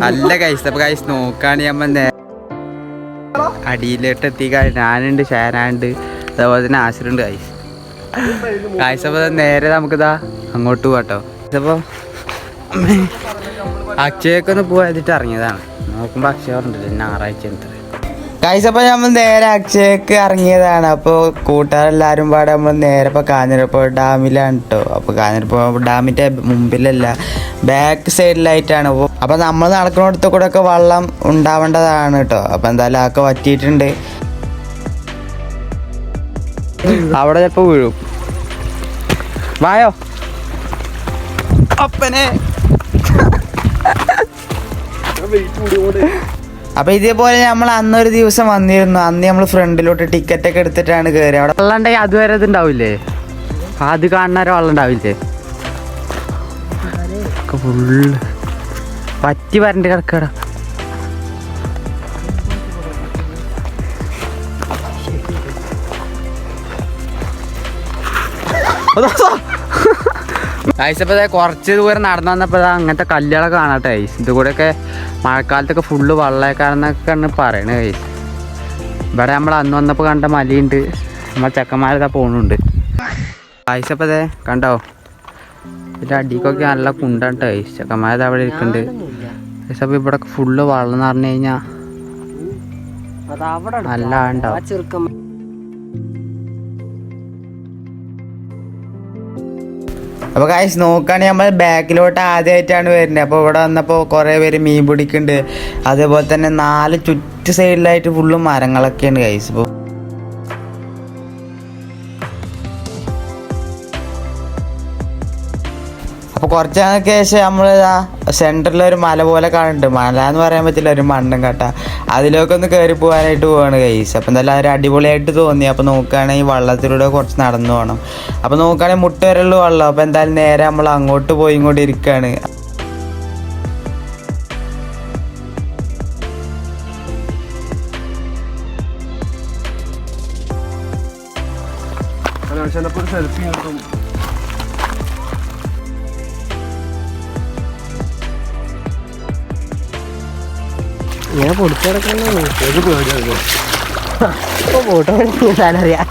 നല്ല കൈസ്. അപ്പൊ കൈസ് നോക്കാണ് നമ്മൾ അടിയിലോട്ട് എത്തിക്കാൻ ഞാനുണ്ട്, ഷാനുണ്ട്, അതേപോലെ തന്നെ ആശിറുണ്ട് കൈസ്. കാഴ്ച അപ്പോൾ നേരെ നമുക്കിതാ അങ്ങോട്ട് പോകാട്ടോ. ഇതിപ്പോൾ അക്ഷയൊക്കെ പോയിട്ട് ഇറങ്ങിയതാണ്. നോക്കുമ്പോൾ അക്ഷയ പറഞ്ഞില്ല ഞായറാഴ്ച കാഴ്ച. അപ്പോൾ നമ്മൾ നേരെ അക്ഷയക്ക് ഇറങ്ങിയതാണ്. അപ്പോൾ കൂട്ടുകാരെല്ലാവരും പാടെ നമ്മൾ നേരെ ഇപ്പോൾ കാഞ്ഞിരപ്പുഴ ഡാമിലാണ് കേട്ടോ. അപ്പോൾ കാഞ്ഞിരപ്പുഴ ഡാമിൻ്റെ മുമ്പിലല്ല, ബാക്ക് സൈഡിലായിട്ടാണ്. അപ്പോൾ നമ്മൾ നടക്കുന്നിടത്ത് കൂടെ ഒക്കെ വെള്ളം ഉണ്ടാവേണ്ടതാണ് കേട്ടോ. അപ്പോൾ എന്തായാലും അതൊക്കെ വറ്റിയിട്ടുണ്ട്. അവിടെ ചിലപ്പോൾ വീഴും. വായോ അപ്പനെ. അപ്പോൾ ഇതേപോലെ നമ്മൾ അന്നൊരു ദിവസം വന്നിരുന്നു. അന്ന് നമ്മൾ ഫ്രണ്ടിലോട്ട് ടിക്കറ്റൊക്കെ എടുത്തിട്ടാണ് കയറി. അവിടെ വെള്ളം ഉണ്ടെങ്കിൽ അതുവരെ ഇതുണ്ടാവില്ലേ, അത് കാണുന്നവരെ വെള്ളം ഉണ്ടാവില്ലേ. ഫുള്ള് പറ്റി വരണ്ട് കിടക്കട. ഐസപ്പോൾ കുറച്ച് ദൂരം നടന്നു വന്നപ്പോൾ അങ്ങനത്തെ കല്ലുകളൊക്കെ കാണാട്ടെ ഐസ്. ഇത് കൂടെയൊക്കെ മഴക്കാലത്തൊക്കെ ഫുള്ള് വെള്ളക്കാരെന്നൊക്കെയാണ് പറയണത് ഐസ്. ഇവിടെ നമ്മൾ അന്ന് വന്നപ്പോൾ കണ്ട മലയുണ്ട്, നമ്മൾ ചെക്കന്മാരിതാ പോകുന്നുണ്ട് ഐസപ്പോൾ കണ്ടോ. ഇതിൻ്റെ അടിക്കൊക്കെ നല്ല കുണ്ടാണ് ഐസ്. ചെക്കന്മാരിത് അവിടെ ഇരിക്കുന്നുണ്ട് ഐസപ്പോൾ. ഇവിടെ ഫുള്ള് വെള്ളം എന്ന് പറഞ്ഞു കഴിഞ്ഞാൽ നല്ല ഉണ്ടാവും. അപ്പോൾ ഗൈസ് നോക്കുകയാണെങ്കിൽ നമ്മൾ ബാക്കിലോട്ട് ആദ്യമായിട്ടാണ് വരുന്നത്. അപ്പോൾ ഇവിടെ വന്നപ്പോൾ കുറേ പേര് മീൻ പിടിക്കുന്നുണ്ട്. അതേപോലെ തന്നെ 4 ചുറ്റ് സൈഡിലായിട്ട് ഫുള്ള് മരങ്ങളൊക്കെയാണ് ഗൈസ്. അപ്പോൾ കുറച്ച് നാൾക്ക് ശേഷം നമ്മൾ സെൻറ്ററിലൊരു മല പോലെ കാണുന്നുണ്ട്. മല എന്ന് പറയാൻ പറ്റില്ല, ഒരു മണ്ണും കട്ട. അതിലൊക്കെ ഒന്ന് കയറി പോകാനായിട്ട് പോവാണ് ഗൈസ്. അപ്പോൾ എന്തായാലും ഒരു അടിപൊളിയായിട്ട് തോന്നി. അപ്പോൾ നോക്കുകയാണെങ്കിൽ വള്ളത്തിലൂടെ കുറച്ച് നടന്നു പോകണം. അപ്പോൾ നോക്കുകയാണെങ്കിൽ മുട്ട വരെയുള്ള വെള്ളം. അപ്പോൾ എന്തായാലും നേരെ നമ്മൾ അങ്ങോട്ട് പോയി ഇങ്ങോട്ട് ഇരിക്കുകയാണ്. ഇങ്ങനെ പൊടിച്ചു കിടക്കുന്ന ഫോട്ടോ അറിയാം.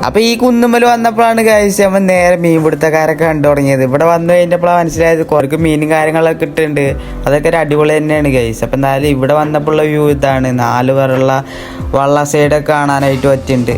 അപ്പോൾ ഈ കുന്നുമ്മൽ വന്നപ്പോഴാണ് ഗൈസ് നമ്മൾ നേരെ മീൻ പിടുത്തക്കാരൊക്കെ കണ്ടു തുടങ്ങിയത്. ഇവിടെ വന്നു കഴിഞ്ഞപ്പോഴാണ് മനസ്സിലായത് കുറച്ച് മീനും കാര്യങ്ങളൊക്കെ ഇട്ടുണ്ട്. അതൊക്കെ ഒരു അടിപൊളി തന്നെയാണ് ഗൈസ്. അപ്പം എന്തായാലും ഇവിടെ വന്നപ്പോഴുള്ള വ്യൂ ഇതാണ്. 4 പേരുള്ള വള്ള സൈഡൊക്കെ കാണാനായിട്ട് പറ്റുന്നുണ്ട്.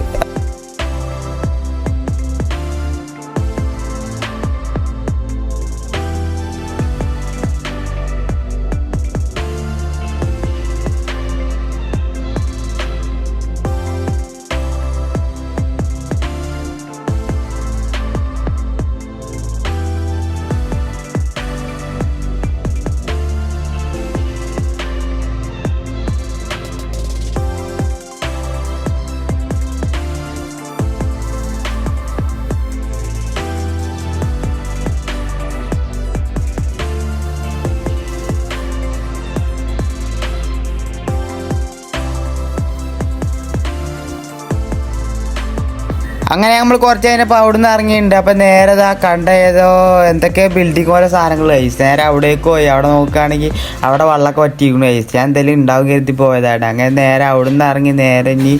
അങ്ങനെ നമ്മൾ കുറച്ച് കഴിഞ്ഞപ്പോൾ അവിടെ നിന്ന് ഇറങ്ങിയിട്ടുണ്ട്. അപ്പം നേരെ കണ്ട ഏതോ എന്തൊക്കെ ബിൽഡിംഗ് പോലെ സാധനങ്ങൾ കഴിച്ചു. നേരെ അവിടേക്ക് പോയി. അവിടെ നോക്കുകയാണെങ്കിൽ അവിടെ വെള്ളമൊക്കെ വറ്റിയിരിക്കുന്നു കഴിച്ചു. ഞാൻ എന്തെങ്കിലും ഉണ്ടാവും കരുതി പോയതാണ്. അങ്ങനെ നേരെ അവിടെ നിന്ന് ഇറങ്ങി നേരെ ഇനി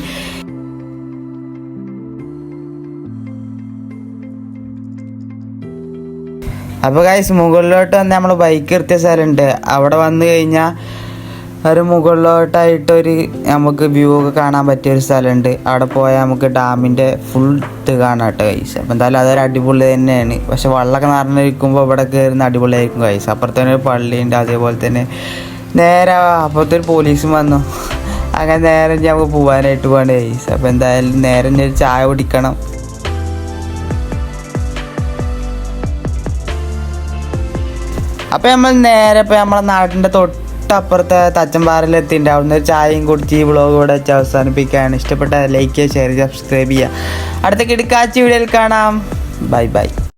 അപ്പോൾ ഗൈസ് മുകളിലോട്ട് വന്ന് നമ്മൾ ബൈക്ക് നിർത്തിയ സ്ഥലമുണ്ട്. അവിടെ വന്നു കഴിഞ്ഞാൽ ഒരു മുകളിലോട്ടായിട്ടൊരു നമുക്ക് വ്യൂ ഒക്കെ കാണാൻ പറ്റിയൊരു സ്ഥലമുണ്ട്. അവിടെ പോയാൽ നമുക്ക് ഡാമിൻ്റെ ഫുൾ ഇത് കാണാം കേട്ടോ ഗൈസ്. അപ്പോൾ എന്തായാലും അതൊരു അടിപൊളി തന്നെയാണ്. പക്ഷെ വെള്ളമൊക്കെ നിറഞ്ഞിരിക്കുമ്പോൾ ഇവിടെ കയറുന്ന അടിപൊളിയായിരിക്കും ഗൈസ്. അപ്പുറത്തന്നെ ഒരു പള്ളിയുണ്ട്. അതേപോലെ തന്നെ നേരെ അപ്പുറത്തൊരു പോലീസും വന്നു. അങ്ങനെ നേരെ നമുക്ക് പോകാനായിട്ട് പോകണ്ട ഗൈസ്. അപ്പോൾ എന്തായാലും നേരെ ഒരു ചായ കുടിക്കണം. അപ്പോൾ നമ്മൾ നേരെ ഇപ്പോൾ നമ്മളെ നാട്ടിൻ്റെ തൊട്ടപ്പുറത്തെ തച്ചമ്പാറയിലെത്തിയിട്ടുണ്ട്. അവിടുന്ന് ഒരു ചായയും കുടിച്ച് ഈ വ്ളോഗ് ഇവിടെ വെച്ച് അവസാനിപ്പിക്കുകയാണ്. ഇഷ്ടപ്പെട്ട ലൈക്ക് ചെയ്യുക, ഷെയർ ചെയ്യുക, സബ്സ്ക്രൈബ് ചെയ്യുക. അടുത്ത കിടക്കാച്ചി വീഡിയോയിൽ കാണാം. Bye bye.